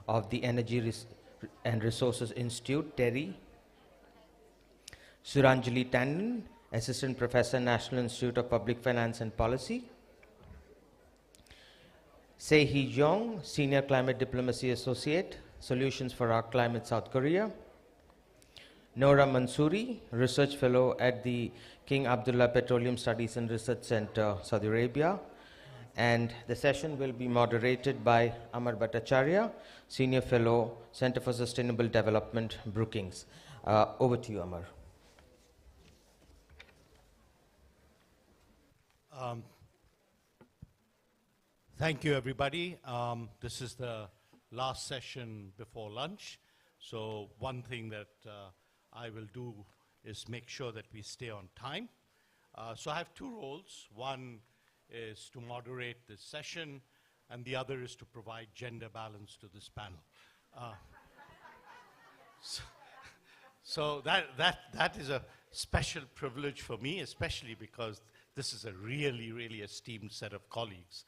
of the Energy and Resources Institute, TERI. Suranjali Tandem, Assistant Professor, National Institute of Public Finance and Policy. Se-hee Jeong, Senior Climate Diplomacy Associate, Solutions for Our Climate, South Korea. Noura Mansouri, Research Fellow at the King Abdullah Petroleum Studies and Research Center, Saudi Arabia. And the session will be moderated by Amar Bhattacharya, Senior Fellow, Center for Sustainable Development, Brookings. Over to you, Amar. Thank you, everybody. This is the last session before lunch. So one thing that I will do is make sure that we stay on time. So I have two roles. One is to moderate this session, and the other is to provide gender balance to this panel. So that is a special privilege for me, especially because this is a really, really esteemed set of colleagues.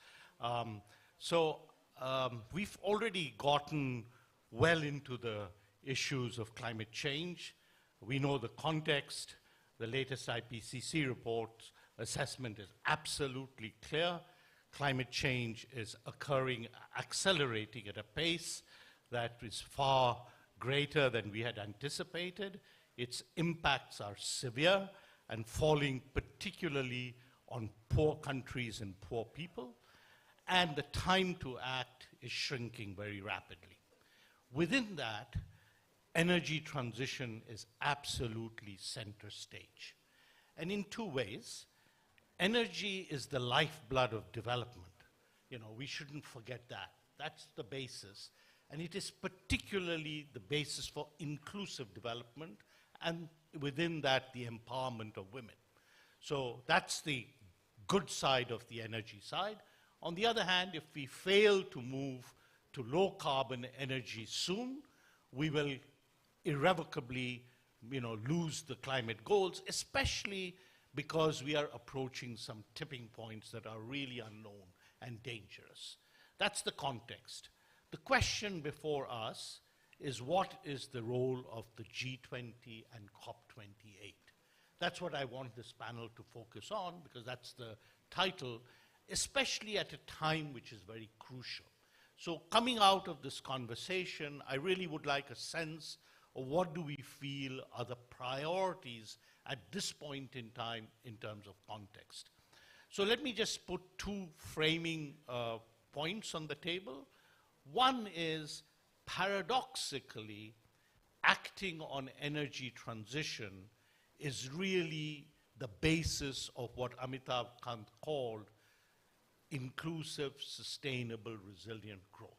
We've already gotten well into the issues of climate change. We know the context. The latest IPCC report assessment is absolutely clear. Climate change is occurring, accelerating at a pace that is far greater than we had anticipated. Its impacts are severe and falling particularly on poor countries and poor people. And the time to act is shrinking very rapidly. Within that, energy transition is absolutely center stage. And in two ways, energy is the lifeblood of development. You know, we shouldn't forget that. That's the basis. And it is particularly the basis for inclusive development, and within that, the empowerment of women. So that's the good side of the energy side. On the other hand, if we fail to move to low carbon energy soon, we will irrevocably, lose the climate goals, especially because we are approaching some tipping points that are really unknown and dangerous. That's the context. The question before us is, what is the role of the G20 and COP28? That's what I want this panel to focus on, because that's the title, especially at a time which is very crucial. So coming out of this conversation, I really would like a sense of what do we feel are the priorities at this point in time in terms of context. So let me just put two framing points on the table. One is, paradoxically, acting on energy transition is really the basis of what Amitabh Kant called inclusive, sustainable, resilient growth.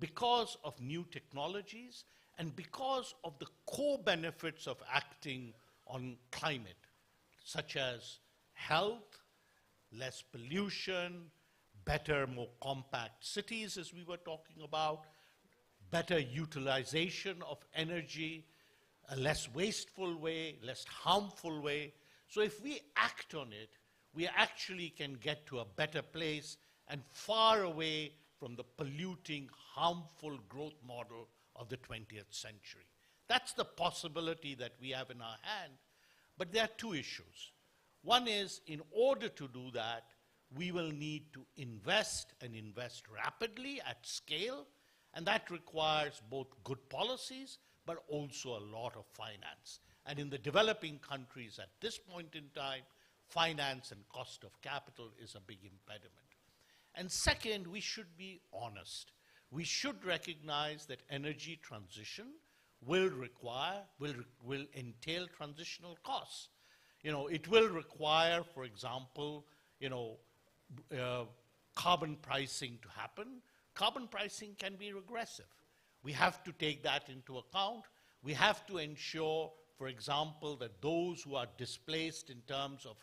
Because of new technologies and because of the core benefits of acting on climate, such as health, less pollution, better, more compact cities, as we were talking about, better utilization of energy, a less wasteful way, less harmful way. So if we act on it, we actually can get to a better place and far away from the polluting, harmful growth model of the 20th century. That's the possibility that we have in our hand. But there are two issues. One is, in order to do that, we will need to invest, and invest rapidly at scale, and that requires both good policies, but also a lot of finance. And in the developing countries at this point in time, finance and cost of capital is a big impediment. And second, we should be honest. We should recognize that energy transition will entail transitional costs. It will require, for example, carbon pricing to happen. Carbon pricing can be regressive. We have to take that into account. We have to ensure, for example, that those who are displaced in terms of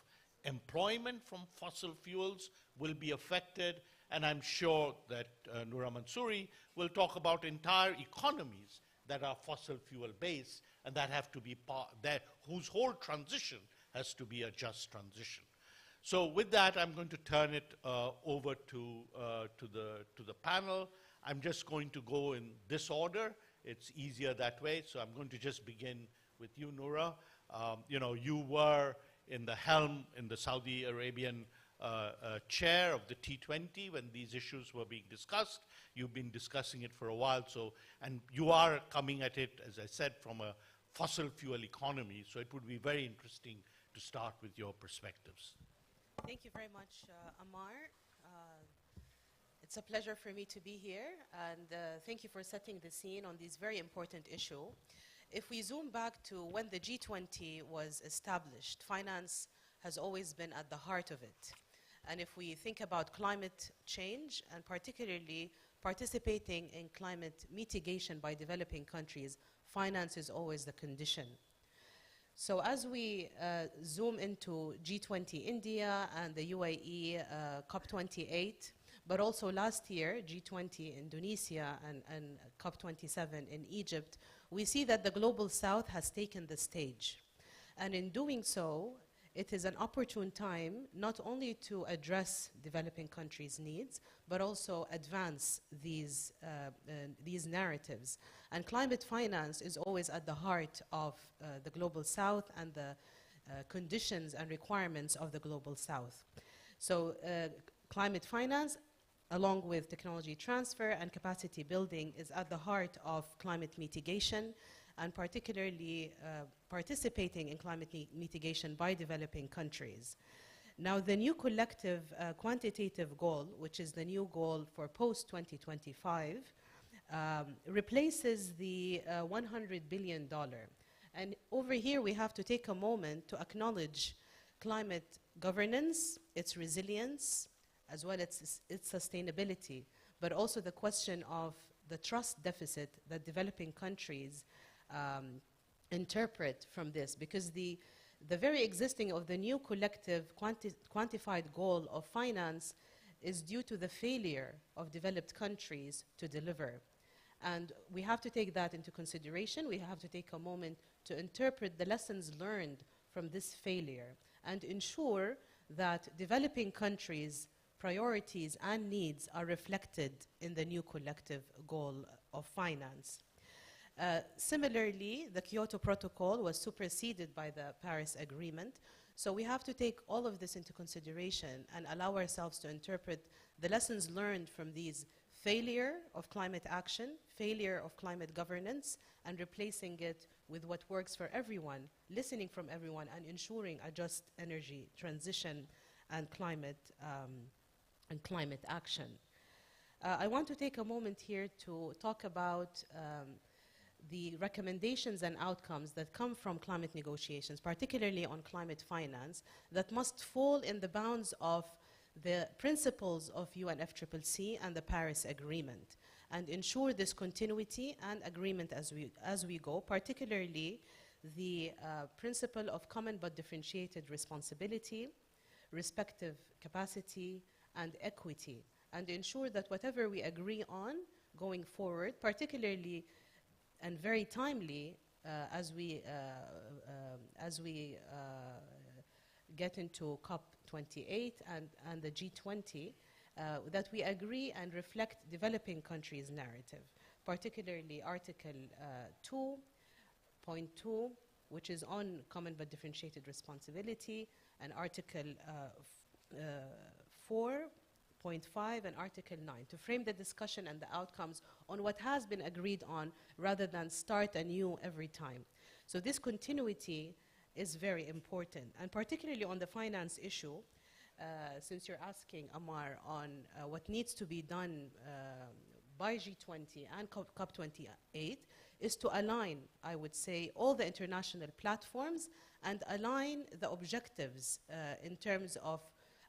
employment from fossil fuels will be affected, and I'm sure that Noura Mansouri will talk about entire economies that are fossil fuel based and that have to be whose whole transition has to be a just transition. So with that, I'm going to turn it over to the panel. I'm just going to go in this order. It's easier that way, so I'm going to just begin with you, Noura. You were in the helm in the Saudi Arabian chair of the T20 when these issues were being discussed. You've been discussing it for a while, and you are coming at it, as I said, from a fossil fuel economy, so it would be very interesting to start with your perspectives. Thank you very much, Ammar. It's a pleasure for me to be here, and thank you for setting the scene on this very important issue. If we zoom back to when the G20 was established, finance has always been at the heart of it. And if we think about climate change, and particularly participating in climate mitigation by developing countries, finance is always the condition. So as we zoom into G20 India and the UAE COP28, but also last year, G20 Indonesia and COP27 in Egypt, we see that the Global South has taken the stage. And in doing so, it is an opportune time not only to address developing countries' needs, but also advance these narratives. And climate finance is always at the heart of the Global South and the conditions and requirements of the Global South. So climate finance, along with technology transfer and capacity building, is at the heart of climate mitigation, and particularly participating in climate mitigation by developing countries. Now, the new collective quantitative goal, which is the new goal for post-2025, replaces the $100 billion. And over here, we have to take a moment to acknowledge climate governance, its resilience, as well as its sustainability, but also the question of the trust deficit that developing countries interpret from this, because the very existing of the new collective quantified goal of finance is due to the failure of developed countries to deliver. And we have to take that into consideration. We have to take a moment to interpret the lessons learned from this failure and ensure that developing countries' priorities and needs are reflected in the new collective goal of finance. Similarly, the Kyoto Protocol was superseded by the Paris Agreement. So we have to take all of this into consideration and allow ourselves to interpret the lessons learned from these failure of climate action, failure of climate governance, and replacing it with what works for everyone, listening from everyone, and ensuring a just energy transition and climate action. I want to take a moment here to talk about the recommendations and outcomes that come from climate negotiations, particularly on climate finance, that must fall in the bounds of the principles of UNFCCC and the Paris Agreement, and ensure this continuity and agreement as we go, particularly the principle of common but differentiated responsibility, respective capacity, and equity, and ensure that whatever we agree on going forward, particularly and very timely as we get into COP28 and the G20, that we agree and reflect developing countries' narrative, particularly Article 2.2, which is on common but differentiated responsibility, and Article 4.5 and Article 9, to frame the discussion and the outcomes on what has been agreed on rather than start anew every time. So this continuity is very important, and particularly on the finance issue, since you're asking, Ammar, on what needs to be done by G20 and COP28, is to align, I would say, all the international platforms and align the objectives in terms of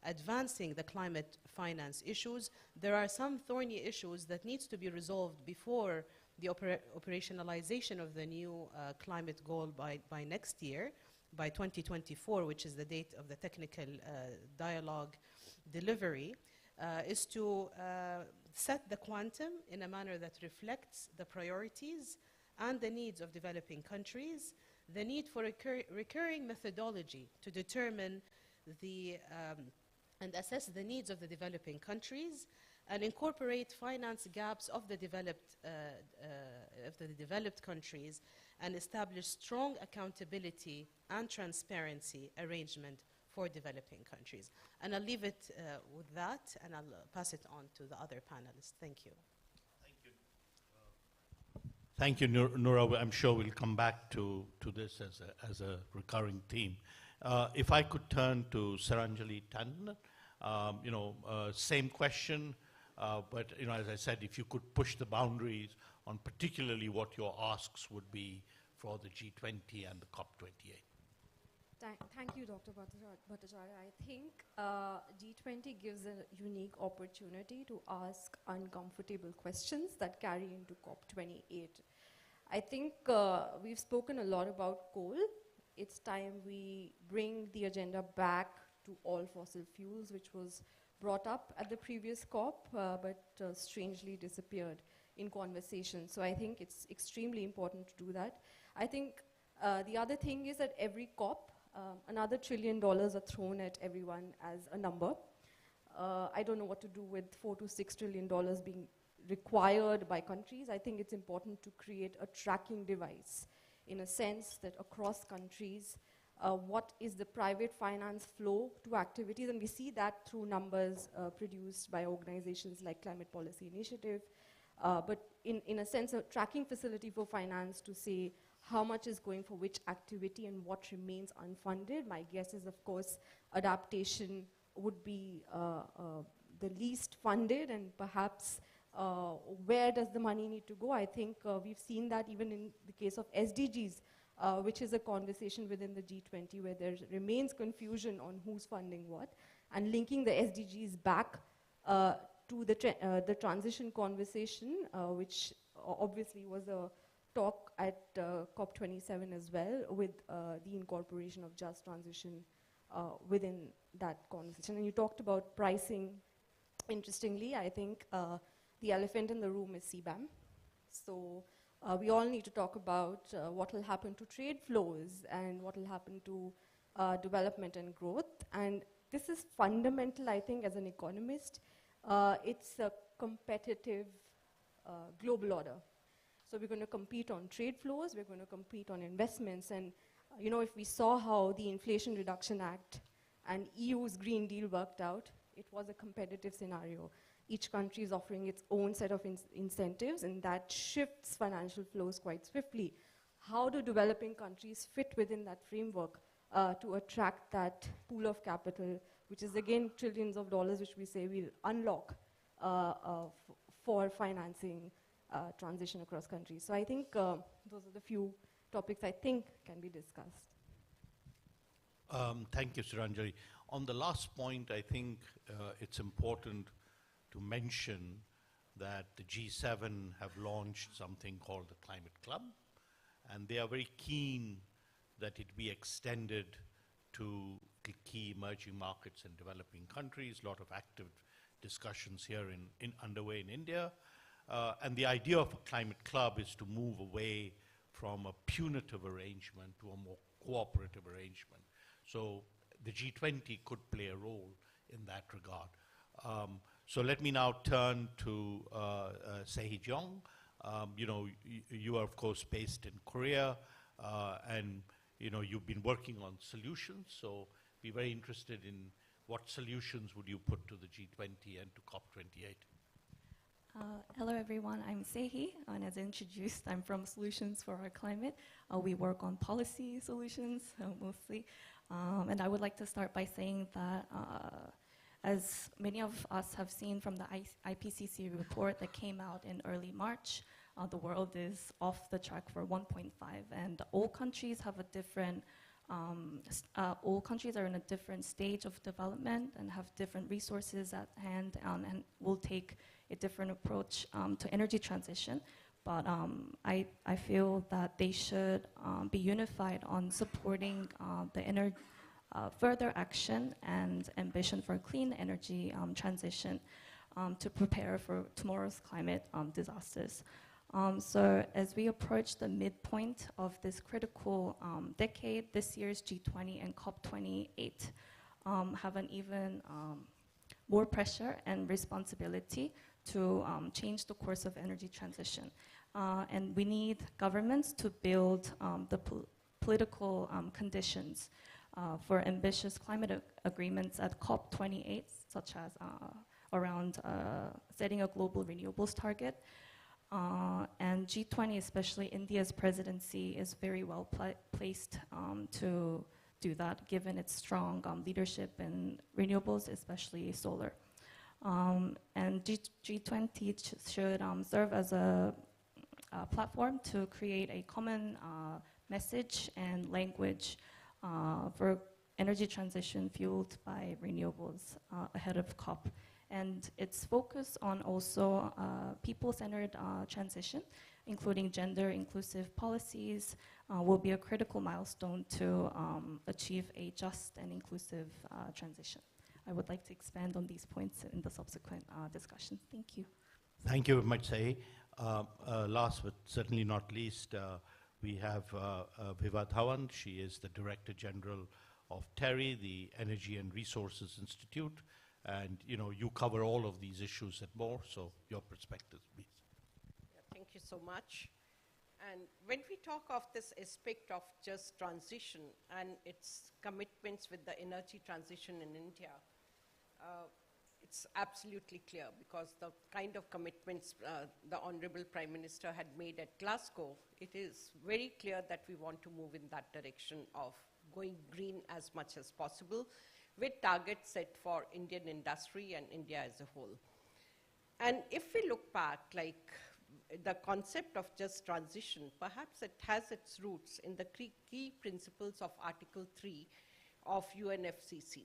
advancing the climate finance issues. There are some thorny issues that needs to be resolved before the operationalization of the new climate goal by next year, by 2024, which is the date of the technical dialogue delivery, is to set the quantum in a manner that reflects the priorities and the needs of developing countries, the need for recurring methodology to determine the and assess the needs of the developing countries, and incorporate finance gaps of the developed countries and establish strong accountability and transparency arrangement for developing countries. And I'll leave it with that, and I'll pass it on to the other panelists. Thank you. Thank you, Noura. I'm sure we'll come back to this as a recurring theme. If I could turn to Saranjali Tandon, same question, but as I said, if you could push the boundaries on particularly what your asks would be for the G20 and the COP28. Thank you, Dr. Bhattacharya. I think G20 gives a unique opportunity to ask uncomfortable questions that carry into COP28. I think we've spoken a lot about coal. It's time we bring the agenda back to all fossil fuels, which was brought up at the previous COP, but strangely disappeared in conversation. So I think it's extremely important to do that. I think the other thing is that every COP, another $1 trillion are thrown at everyone as a number. I don't know what to do with $4 to $6 trillion being required by countries. I think it's important to create a tracking device in a sense that across countries, what is the private finance flow to activities, and we see that through numbers produced by organizations like Climate Policy Initiative, but in a sense a tracking facility for finance to say how much is going for which activity and what remains unfunded. My guess is, of course, adaptation would be the least funded, and perhaps where does the money need to go? I think we've seen that even in the case of SDGs, which is a conversation within the G20 where there remains confusion on who's funding what, and linking the SDGs back to the transition conversation, which obviously was a talk at COP27 as well, with the incorporation of just transition within that conversation. And you talked about pricing. Interestingly, I think the elephant in the room is CBAM. So we all need to talk about what will happen to trade flows and what will happen to development and growth. And this is fundamental, I think, as an economist. It's a competitive global order. So we're going to compete on trade flows, we're going to compete on investments. And if we saw how the Inflation Reduction Act and EU's Green Deal worked out, it was a competitive scenario. Each country is offering its own set of incentives, and that shifts financial flows quite swiftly. How do developing countries fit within that framework to attract that pool of capital, which is again trillions of dollars, which we say will unlock for financing transition across countries? So I think those are the few topics I think can be discussed. Thank you, Saranjali. On the last point, I think it's important to mention that the G7 have launched something called the Climate Club, and they are very keen that it be extended to the key emerging markets and developing countries. A lot of active discussions here underway in India. And the idea of a Climate Club is to move away from a punitive arrangement to a more cooperative arrangement. So the G20 could play a role in that regard. So let me now turn to Sehi Jeong. You are, of course, based in Korea, and you've been working on solutions, so be very interested in what solutions would you put to the G20 and to COP28? Hello everyone, I'm Sehi, and as introduced, I'm from Solutions for Our Climate. We work on policy solutions mostly, and I would like to start by saying that as many of us have seen from the IPCC report that came out in early March, the world is off the track for 1.5, and all countries have a different, all countries are in a different stage of development and have different resources at hand, and will take a different approach to energy transition. But I feel that they should be unified on supporting the further action and ambition for clean energy transition to prepare for tomorrow's climate disasters. So as we approach the midpoint of this critical decade, this year's G20 and COP28 have an even more pressure and responsibility to change the course of energy transition. And we need governments to build the political conditions for ambitious climate agreements at COP28, such as around setting a global renewables target. And G20, especially India's presidency, is very well placed to do that, given its strong leadership in renewables, especially solar. And G20 should serve as a platform to create a common message and language for energy transition fueled by renewables ahead of COP. And its focus on also people-centered transition, including gender-inclusive policies, will be a critical milestone to achieve a just and inclusive transition. I would like to expand on these points in the subsequent discussion. Thank you. Thank you very much, Sahi. Last but certainly not least, we have Viva Dhawan. She is the Director General of TERI, the Energy and Resources Institute. And you cover all of these issues and more, so your perspective, please. Yeah, thank you so much. And when we talk of this aspect of just transition and its commitments with the energy transition in India, it's absolutely clear, because the kind of commitments the Honorable Prime Minister had made at Glasgow, it is very clear that we want to move in that direction of going green as much as possible, with targets set for Indian industry and India as a whole. And if we look back, like the concept of just transition, perhaps it has its roots in the key principles of Article 3 of UNFCCC.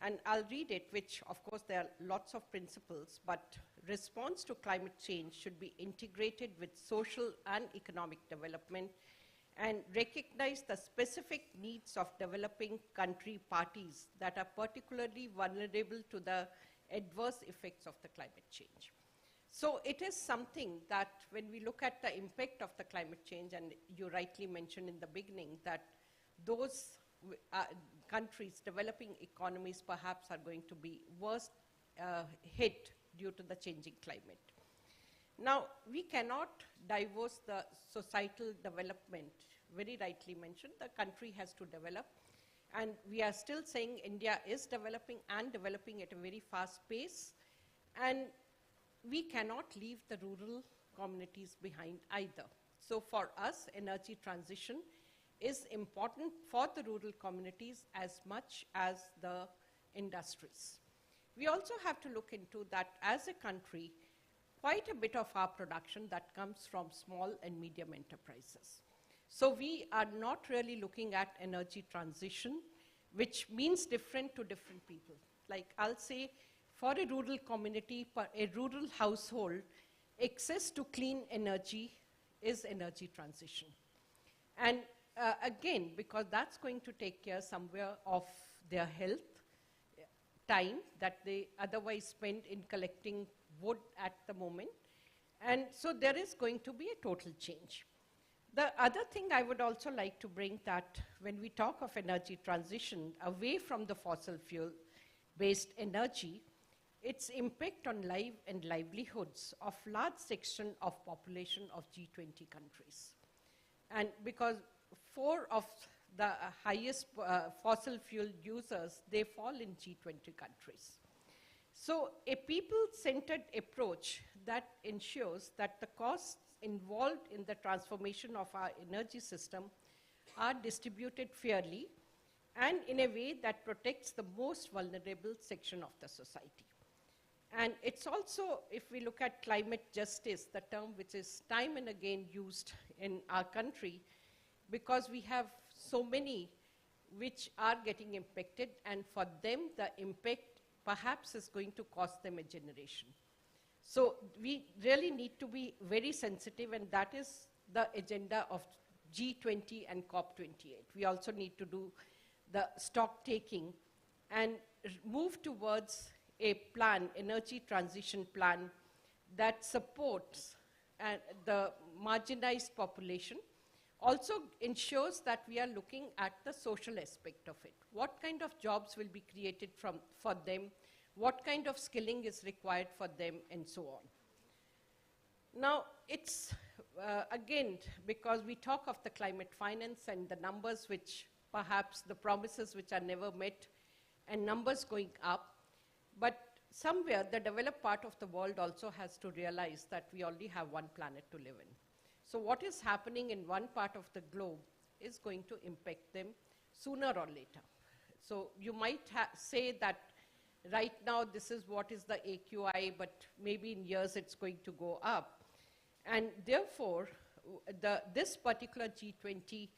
And I'll read it, which of course there are lots of principles, but response to climate change should be integrated with social and economic development and recognize the specific needs of developing country parties that are particularly vulnerable to the adverse effects of the climate change. So it is something that when we look at the impact of the climate change, and you rightly mentioned in the beginning that those countries, developing economies, perhaps are going to be worst hit due to the changing climate. Now, we cannot divorce the societal development. Very rightly mentioned, the country has to develop. And we are still saying India is developing and developing at a very fast pace. And we cannot leave the rural communities behind either. So for us, energy transition is important for the rural communities as much as the industries. We also have to look into that as a country, quite a bit of our production that comes from small and medium enterprises. So we are not really looking at energy transition, which means different to different people. Like I'll say, for a rural community, for a rural household, access to clean energy is energy transition. And again, because that's going to take care somewhere of their health, time that they otherwise spend in collecting wood at the moment. And so there is going to be a total change. The other thing I would also like to bring that when we talk of energy transition away from the fossil fuel-based energy, its impact on life and livelihoods of large section of population of G20 countries. And because 4 of the highest fossil fuel users, they fall in G20 countries. So a people-centered approach that ensures that the costs involved in the transformation of our energy system are distributed fairly and in a way that protects the most vulnerable section of the society. And it's also, if we look at climate justice, the term which is time and again used in our country, because we have so many which are getting impacted, and for them the impact perhaps is going to cost them a generation. So we really need to be very sensitive, and that is the agenda of G20 and COP28. We also need to do the stock taking and move towards a plan, energy transition plan, that supports the marginalized population, also ensures that we are looking at the social aspect of it. What kind of jobs will be created for them? what kind of skilling is required for them, and so on. Now, it's, again, because we talk of the climate finance and the numbers which perhaps the promises which are never met and numbers going up, but somewhere the developed part of the world also has to realize that we only have one planet to live in. So what is happening in one part of the globe is going to impact them sooner or later. So you might say that right now this is what is the AQI, but maybe in years it's going to go up. And therefore, this particular G20,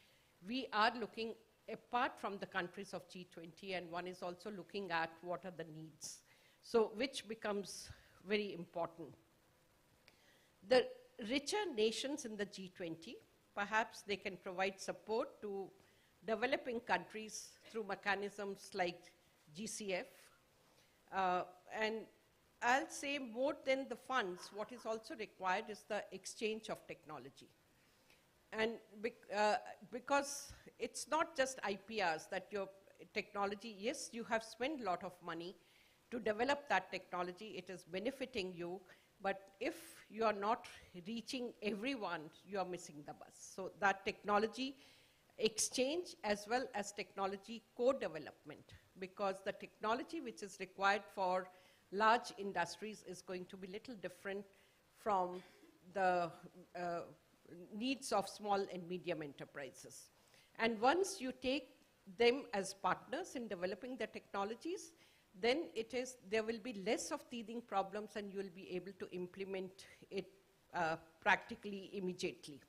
we are looking apart from the countries of G20, and one is also looking at what are the needs. So which becomes very important. The richer nations in the G20, perhaps they can provide support to developing countries through mechanisms like GCF. And I'll say more than the funds, what is also required is the exchange of technology. And because it's not just IPRs that your technology, yes, you have spent a lot of money to develop that technology, it is benefiting you, but if you are not reaching everyone, you are missing the bus. So that technology exchange as well as technology co-development, because the technology which is required for large industries is going to be little different from the needs of small and medium enterprises. And once you take them as partners in developing the technologies, then there will be less of teething problems and you will be able to implement it practically immediately.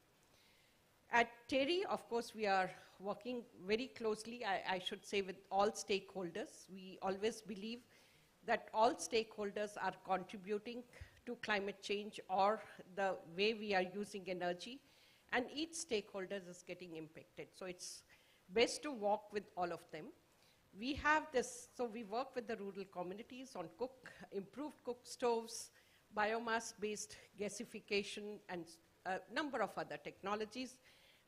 At TERI, of course, we are working very closely, I should say, with all stakeholders. We always believe that all stakeholders are contributing to climate change or the way we are using energy, and each stakeholder is getting impacted. So it's best to work with all of them. We have this, so we work with the rural communities on improved cook stoves, biomass-based gasification, and a number of other technologies.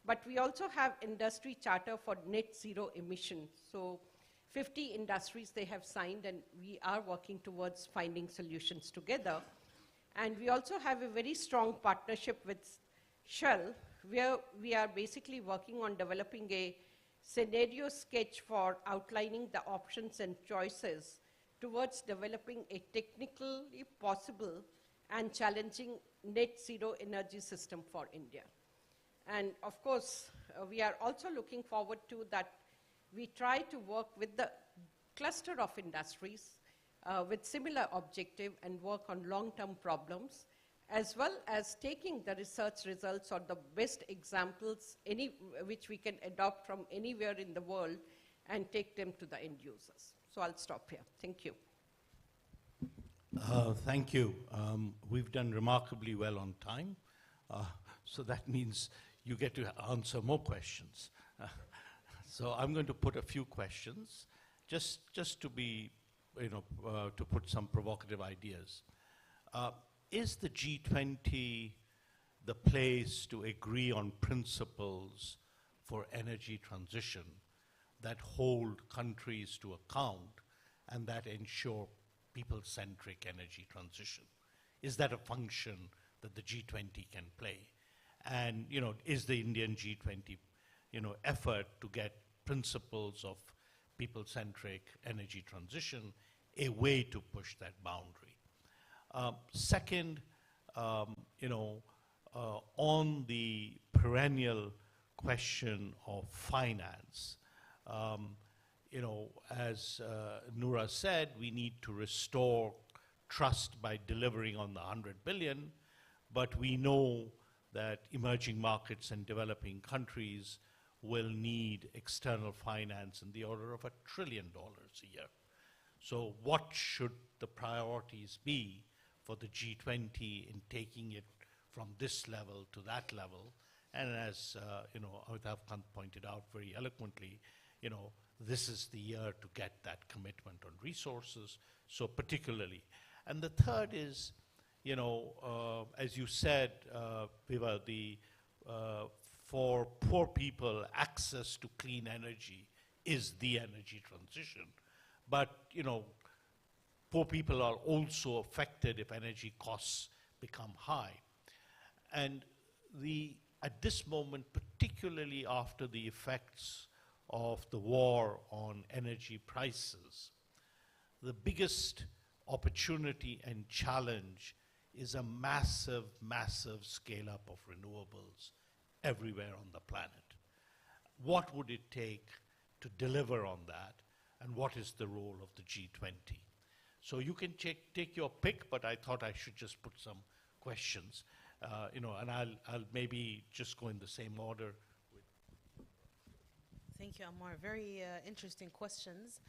But we also have industry charter for net zero emissions. So 50 industries they have signed, and we are working towards finding solutions together. And we also have a very strong partnership with Shell, where we are basically working on developing a scenario sketch for outlining the options and choices towards developing a technically possible and challenging net zero energy system for India. And of course, we are also looking forward to that we try to work with the cluster of industries with similar objective and work on long-term problems, as well as taking the research results or the best examples which we can adopt from anywhere in the world and take them to the end users. So I'll stop here. Thank you. Thank you. We've done remarkably well on time, so that means you get to answer more questions. So I'm going to put a few questions, just to be, to put some provocative ideas. Is the G20 the place to agree on principles for energy transition that hold countries to account and that ensure people-centric energy transition? Is that a function that the G20 can play? And is the Indian G20 effort to get principles of people-centric energy transition a way to push that boundary? Second, on the perennial question of finance, as Noura said, we need to restore trust by delivering on the 100 billion, but we know that emerging markets and developing countries will need external finance in the order of $1 trillion a year. So what should the priorities be for the G20 in taking it from this level to that level? And as Amitabh Kant pointed out very eloquently, this is the year to get that commitment on resources, so particularly. And the third is, as you said, Viva, for poor people, access to clean energy is the energy transition. But, poor people are also affected if energy costs become high. And at this moment, particularly after the effects of the war on energy prices, the biggest opportunity and challenge is a massive, massive scale-up of renewables everywhere on the planet. What would it take to deliver on that, and what is the role of the G20? So you can take your pick, but I thought I should just put some questions, and I'll maybe just go in the same order. Thank you, Ammar. Very interesting questions.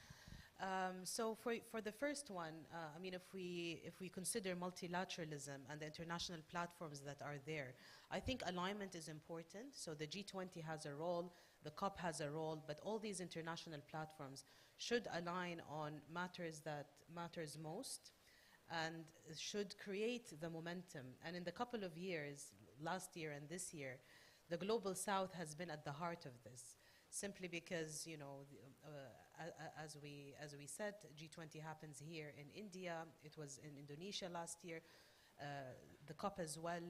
So for the first one, I mean, if we consider multilateralism and the international platforms that are there, I think alignment is important. So the G20 has a role, the COP has a role, but all these international platforms should align on matters that matters most and should create the momentum. And in the couple of years, last year and this year, the Global South has been at the heart of this, simply because, as we said, G20 happens here in India. It was in Indonesia last year, the COP as well,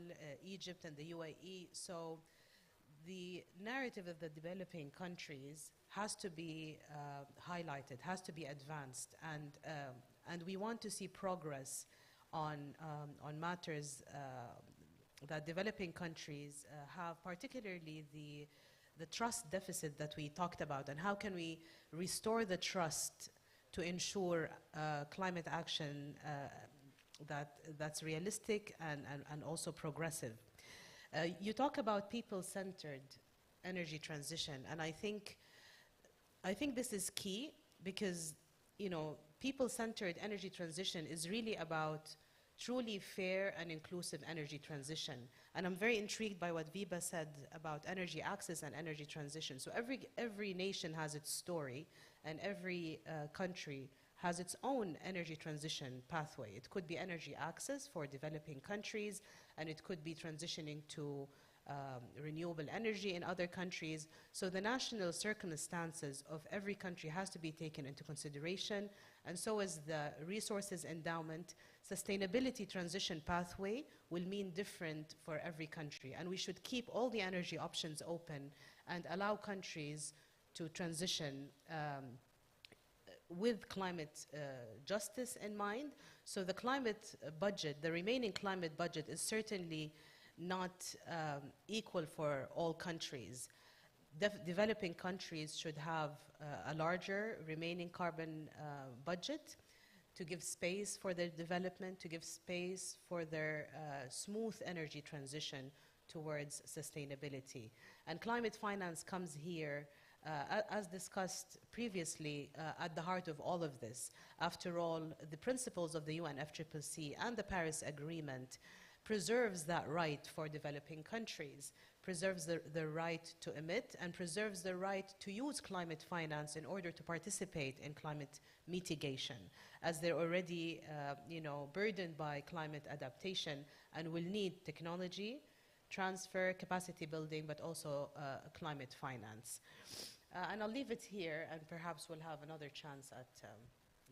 Egypt and the UAE. So the narrative of the developing countries has to be highlighted, has to be advanced, and we want to see progress on matters that developing countries have, particularly the trust deficit that we talked about, and how can we restore the trust to ensure climate action that's realistic and also progressive. You talk about people-centered energy transition, and I think this is key because, people-centered energy transition is really about truly fair and inclusive energy transition. And I'm very intrigued by what Viba said about energy access and energy transition. So every nation has its story, and every country has its own energy transition pathway. It could be energy access for developing countries, and it could be transitioning to renewable energy in other countries. So the national circumstances of every country has to be taken into consideration, and so is the resources endowment. Sustainability transition pathway will mean different for every country, and we should keep all the energy options open and allow countries to transition with climate justice in mind. So the climate budget, the remaining climate budget, is certainly not equal for all countries. Developing countries should have a larger remaining carbon budget to give space for their development, to give space for their smooth energy transition towards sustainability. And climate finance comes here, as discussed previously, at the heart of all of this. After all, the principles of the UNFCCC and the Paris Agreement preserves that right for developing countries, preserves the right to emit, and preserves the right to use climate finance in order to participate in climate mitigation, as they're already burdened by climate adaptation and will need technology, transfer, capacity building, but also climate finance. And I'll leave it here, and perhaps we'll have another chance at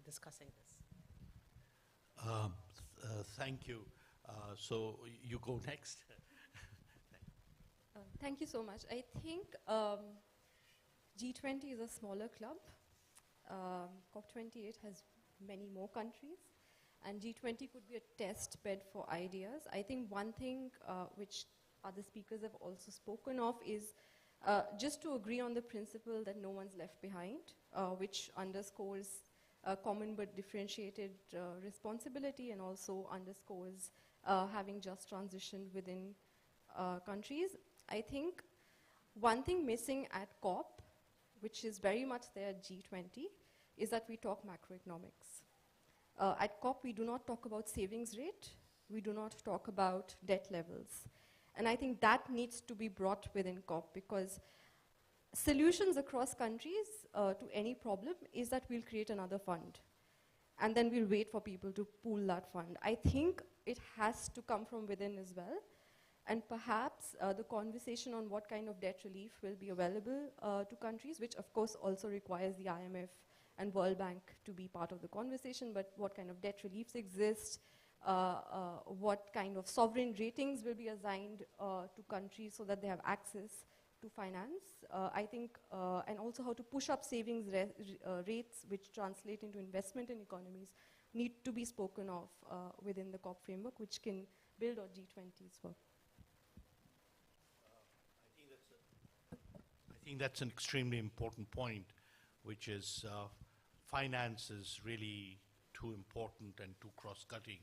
discussing this. Thank you. So you go next. Thank you so much. I think G20 is a smaller club. COP28 has many more countries, and G20 could be a test bed for ideas. I think one thing which other speakers have also spoken of is just to agree on the principle that no one's left behind, which underscores common but differentiated responsibility, and also underscores having just transition within countries. I think one thing missing at COP, which is very much there at G20, is that we talk macroeconomics. At COP, we do not talk about savings rate. We do not talk about debt levels. And I think that needs to be brought within COP, because solutions across countries to any problem is that we'll create another fund. And then we'll wait for people to pool that fund. I think it has to come from within as well. And perhaps the conversation on what kind of debt relief will be available to countries, which of course also requires the IMF and World Bank to be part of the conversation, but what kind of debt reliefs exist, what kind of sovereign ratings will be assigned to countries so that they have access to finance, I think, and also how to push up savings rates which translate into investment in economies need to be spoken of within the COP framework, which can build on G20's work. I think that's an extremely important point, which is finance is really too important and too cross-cutting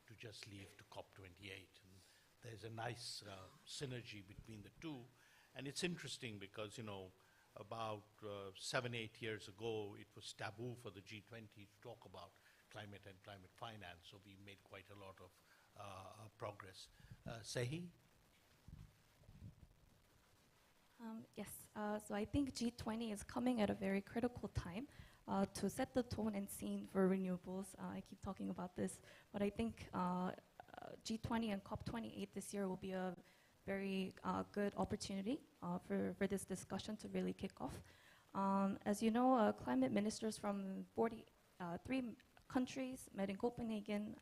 to just leave to COP28. And there's a nice synergy between the two. And it's interesting because, you know, about 7, 8 years ago, it was taboo for the G20 to talk about climate and climate finance. So we made quite a lot of progress. Sehi? Yes, so I think G20 is coming at a very critical time to set the tone and scene for renewables. I keep talking about this, but I think G20 and COP28 this year will be a very good opportunity for this discussion to really kick off. As you know, climate ministers from 43 countries met in Copenhagen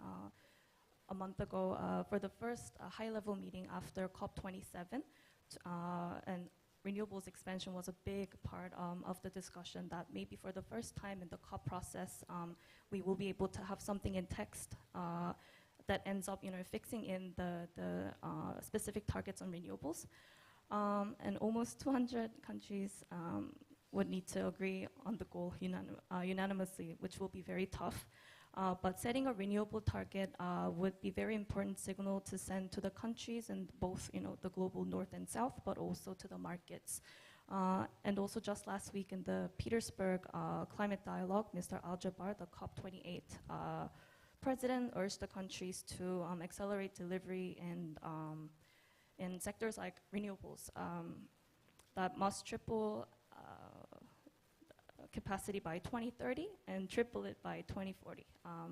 a month ago for the first high-level meeting after COP27, and renewables expansion was a big part of the discussion, that maybe for the first time in the COP process, we will be able to have something in text that ends up, fixing in the specific targets on renewables. And almost 200 countries would need to agree on the goal unanimously, which will be very tough. But setting a renewable target would be very important signal to send to the countries in both, the global north and south, but also to the markets. And also just last week in the Petersburg climate dialogue, Mr. Al-Jaber, the COP28 president, urged the countries to accelerate delivery in sectors like renewables that must triple capacity by 2030 and triple it by 2040.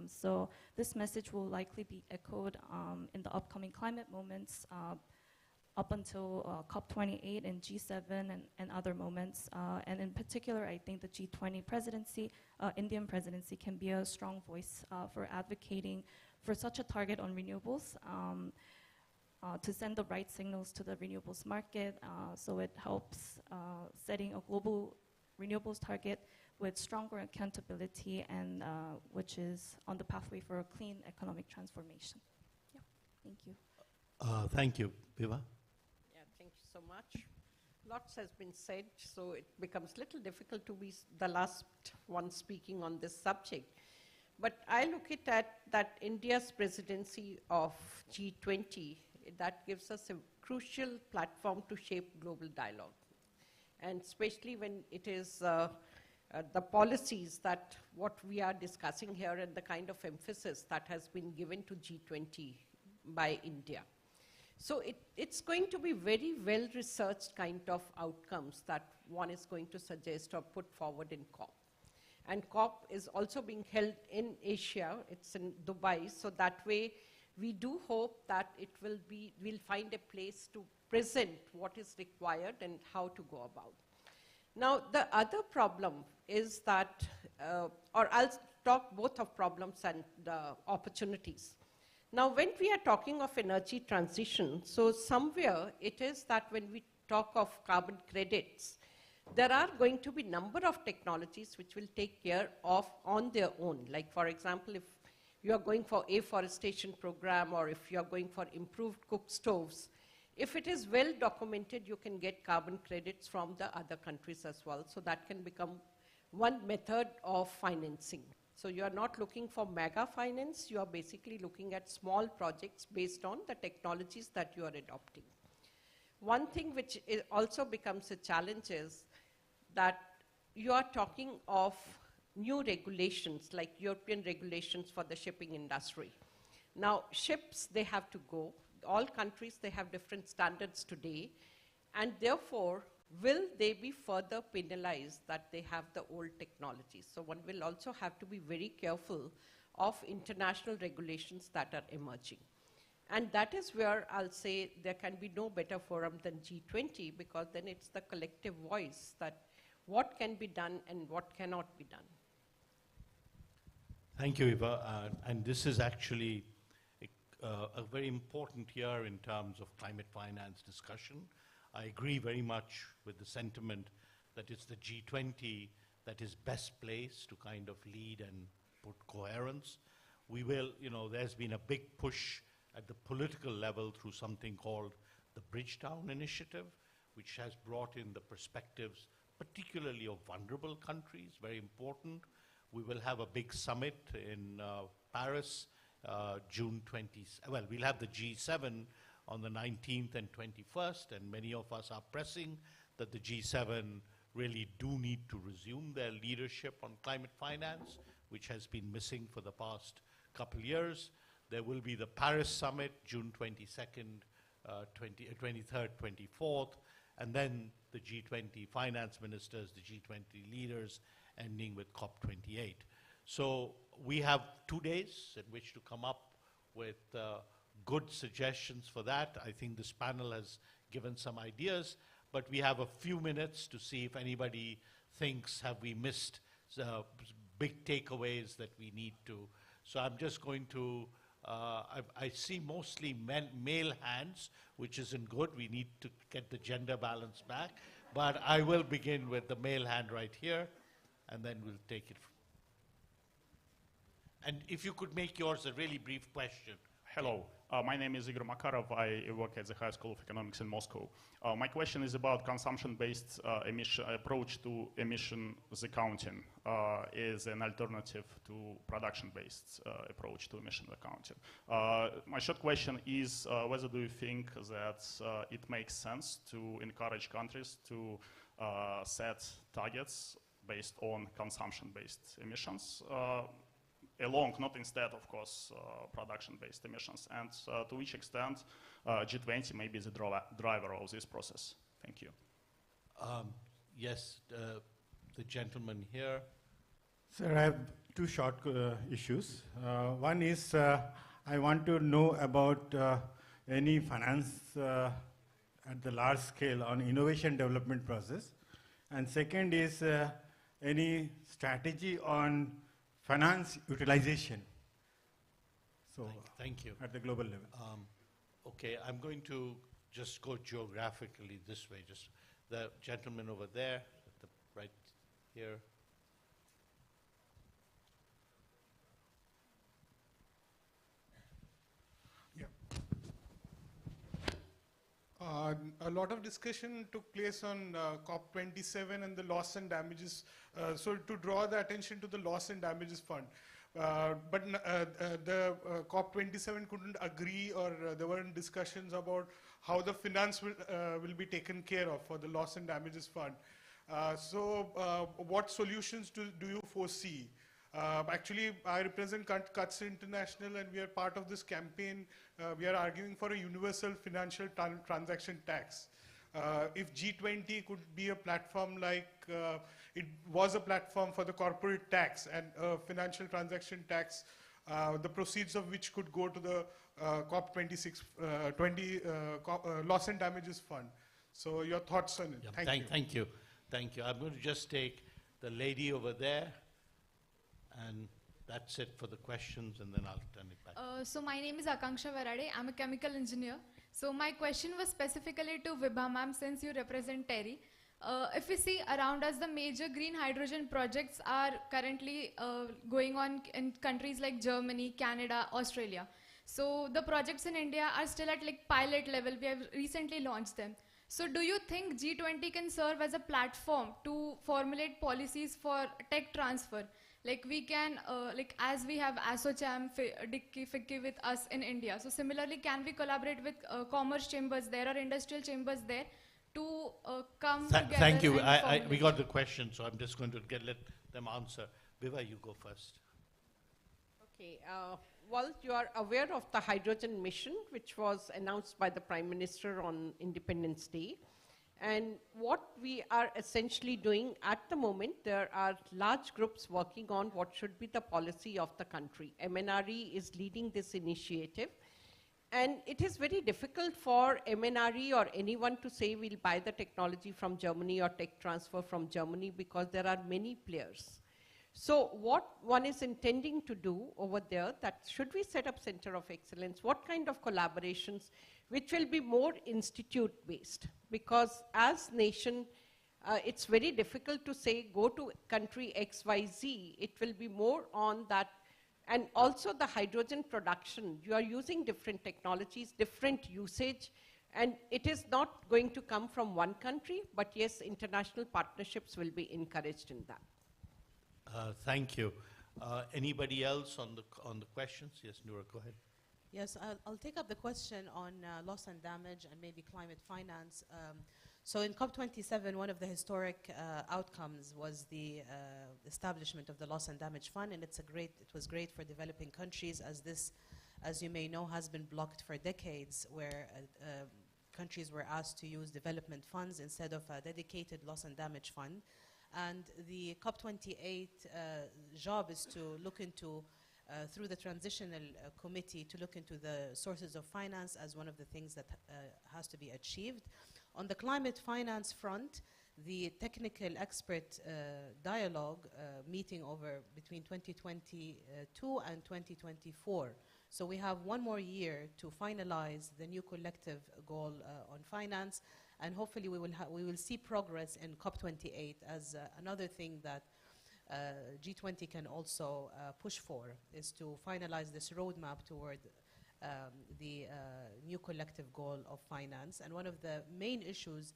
So this message will likely be echoed in the upcoming climate moments up until COP28 and G7 and other moments. And in particular, I think the G20 presidency, Indian presidency, can be a strong voice for advocating for such a target on renewables to send the right signals to the renewables market, so it helps setting a global renewables target with stronger accountability and which is on the pathway for a clean economic transformation. Yeah, thank you. Thank you. Viva? Yeah, thank you so much. Lots has been said, so it becomes a little difficult to be the last one speaking on this subject. But I look at that India's presidency of G20, that gives us a crucial platform to shape global dialogue. And especially when it is the policies that what we are discussing here and the kind of emphasis that has been given to G20 by India. So it's going to be very well-researched kind of outcomes that one is going to suggest or put forward in COP. And COP is also being held in Asia, it's in Dubai, so that way we do hope that we'll find a place to present what is required and how to go about. Now, the other problem is that, or I'll talk both of problems and opportunities. Now, when we are talking of energy transition, so somewhere it is that when we talk of carbon credits, there are going to be number of technologies which will take care of on their own. Like, for example, if you are going for afforestation program or if you are going for improved cook stoves, if it is well documented, you can get carbon credits from the other countries as well. So that can become one method of financing. So you are not looking for mega finance, you are basically looking at small projects based on the technologies that you are adopting. One thing which also becomes a challenge is that you are talking of new regulations, like European regulations for the shipping industry. Now, ships, they have to go. All countries, they have different standards today, and therefore, will they be further penalized that they have the old technology? So one will also have to be very careful of international regulations that are emerging. And that is where I'll say there can be no better forum than G20, because then it's the collective voice that what can be done and what cannot be done. Thank you, Eva. And this is actually a very important year in terms of climate finance discussion. I agree very much with the sentiment that it's the G20 that is best placed to kind of lead and put coherence. We will, there's been a big push at the political level through something called the Bridgetown Initiative, which has brought in the perspectives, particularly of vulnerable countries, very important. We will have a big summit in Paris, June 20. Well, we'll have the G7 on the 19th and 21st, and many of us are pressing that the G7 really do need to resume their leadership on climate finance, which has been missing for the past couple years. There will be the Paris summit, June 22nd, 23rd, 24th, and then the G20 finance ministers, the G20 leaders, ending with COP28. So we have 2 days in which to come up with good suggestions for that. I think this panel has given some ideas, but we have a few minutes to see if anybody thinks, have we missed big takeaways that we need to. So I'm just going to, I see mostly male hands, which isn't good. We need to get the gender balance back. But I will begin with the male hand right here, and then we'll take it. And if you could make yours a really brief question. Hello, my name is Igor Makarov. I work at the High School of Economics in Moscow. My question is about consumption-based approach to emissions accounting as an alternative to production-based approach to emission accounting. My short question is whether do you think that it makes sense to encourage countries to set targets based on consumption-based emissions along, not instead, of course, production-based emissions, and to which extent G20 may be the driver of this process. Thank you. Yes, the gentleman here. Sir, I have two short issues. One is I want to know about any finance at the large scale on innovation development process. And second is any strategy on finance utilization. So thank you. At the global level. Okay, I'm going to just go geographically this way. Just the gentleman over there, at the right here. A lot of discussion took place on COP27 and the loss and damages. So to draw the attention to the loss and damages fund. But the COP27 couldn't agree, or there weren't discussions about how the finance will be taken care of for the loss and damages fund. So what solutions do you foresee? Actually, I represent Cuts International, and we are part of this campaign. We are arguing for a universal financial transaction tax. If G20 could be a platform like it was a platform for the corporate tax and financial transaction tax, the proceeds of which could go to the COP26 loss and damages fund. So your thoughts on it? Yeah, Thank you. Thank you. Thank you. I'm going to just take the lady over there, and that's it for the questions, and then I'll turn it back. So my name is Akanksha Varade. I'm a chemical engineer. So my question was specifically to Vibha ma'am, since you represent TERI. If we see around us, the major green hydrogen projects are currently going on in countries like Germany, Canada, Australia. So the projects in India are still at like pilot level. We have recently launched them. So do you think G20 can serve as a platform to formulate policies for tech transfer? Like we can, like as we have ASSOCHAM, FICCI with us in India. So similarly, can we collaborate with commerce chambers there or industrial chambers there to come together? Thank you. We got the question, so I'm just going to let them answer. Viva, you go first. Okay. Well, you are aware of the hydrogen mission, which was announced by the Prime Minister on Independence Day. And what we are essentially doing at the moment, there are large groups working on what should be the policy of the country. MNRE is leading this initiative. And it is very difficult for MNRE or anyone to say we'll buy the technology from Germany or tech transfer from Germany, because there are many players. So what one is intending to do over there, that should we set up Center of Excellence, what kind of collaborations, which will be more institute-based? Because as nation, it's very difficult to say, go to country XYZ. It will be more on that. And also the hydrogen production, you are using different technologies, different usage, and it is not going to come from one country, but yes, international partnerships will be encouraged in that. Thank you. Anybody else on the questions? Yes, Noura, go ahead. Yes, I'll take up the question on loss and damage and maybe climate finance. So in COP27, one of the historic outcomes was the establishment of the Loss and Damage Fund, and it was great for developing countries, as this, as you may know, has been blocked for decades, where countries were asked to use development funds instead of a dedicated loss and damage fund. And the COP28 job is to look into, through the transitional committee, to look into the sources of finance as one of the things that has to be achieved. On the climate finance front, the technical expert dialogue meeting over between 2022 and 2024. So we have one more year to finalize the new collective goal on finance, and hopefully we will see progress in COP28 as another thing that G20 can also push for, is to finalize this roadmap toward the new collective goal of finance. And one of the main issues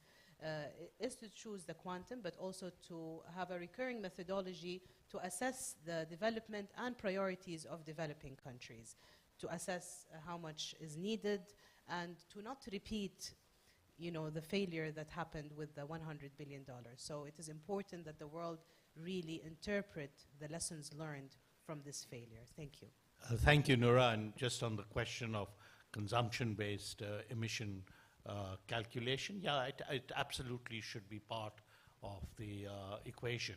is to choose the quantum, but also to have a recurring methodology to assess the development and priorities of developing countries, to assess how much is needed, and to not repeat, you know, the failure that happened with the $100 billion. So it is important that the world really interpret the lessons learned from this failure. Thank you. Thank you, Noura. And just on the question of consumption-based emission calculation, yeah, it absolutely should be part of the equation,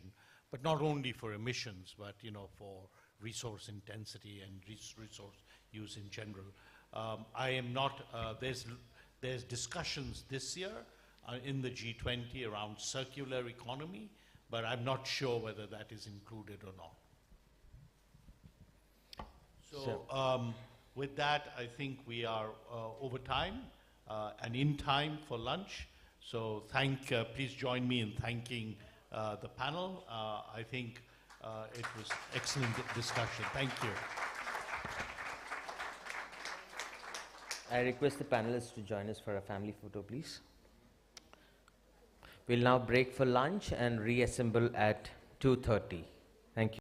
but not only for emissions, but for resource intensity and resource use in general. I am not. There's discussions this year in the G20 around circular economy, but I'm not sure whether that is included or not. So with that, I think we are over time and in time for lunch. So please join me in thanking the panel. I think it was excellent discussion. Thank you. I request the panelists to join us for a family photo, please. We'll now break for lunch and reassemble at 2:30. Thank you.